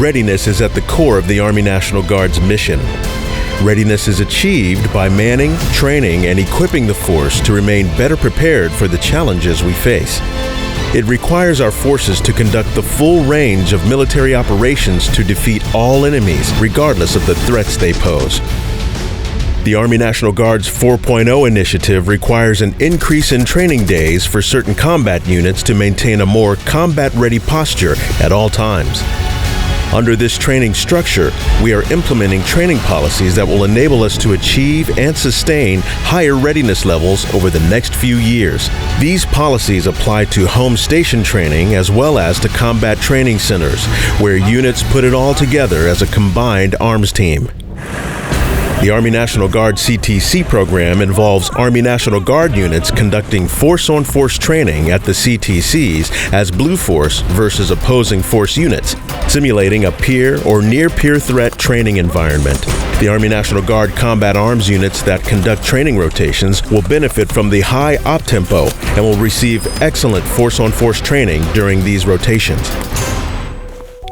Readiness is at the core of the Army National Guard's mission. Readiness is achieved by manning, training, and equipping the force to remain better prepared for the challenges we face. It requires our forces to conduct the full range of military operations to defeat all enemies, regardless of the threats they pose. The Army National Guard's 4.0 initiative requires an increase in training days for certain combat units to maintain a more combat-ready posture at all times. Under this training structure, we are implementing training policies that will enable us to achieve and sustain higher readiness levels over the next few years. These policies apply to home station training as well as to combat training centers, where units put it all together as a combined arms team. The Army National Guard CTC program involves Army National Guard units conducting force-on-force training at the CTCs as Blue Force versus opposing force units, simulating a peer or near-peer threat training environment. The Army National Guard combat arms units that conduct training rotations will benefit from the high op-tempo and will receive excellent force-on-force training during these rotations.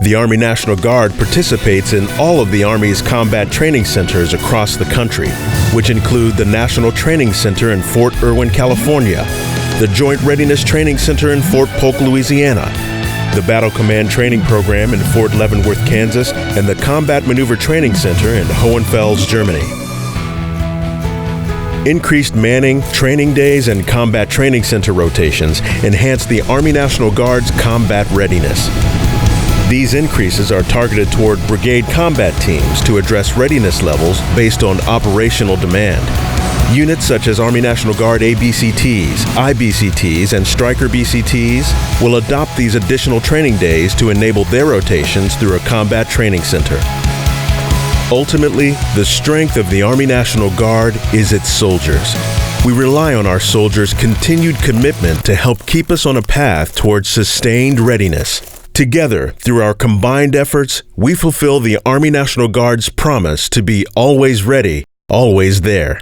The Army National Guard participates in all of the Army's combat training centers across the country, which include the National Training Center in Fort Irwin, California, the Joint Readiness Training Center in Fort Polk, Louisiana, the Battle Command Training Program in Fort Leavenworth, Kansas, and the Combat Maneuver Training Center in Hohenfels, Germany. Increased manning, training days, and combat training center rotations enhance the Army National Guard's combat readiness. These increases are targeted toward brigade combat teams to address readiness levels based on operational demand. Units such as Army National Guard ABCTs, IBCTs, and Stryker BCTs will adopt these additional training days to enable their rotations through a combat training center. Ultimately, the strength of the Army National Guard is its soldiers. We rely on our soldiers' continued commitment to help keep us on a path towards sustained readiness. Together, through our combined efforts, we fulfill the Army National Guard's promise to be always ready, always there.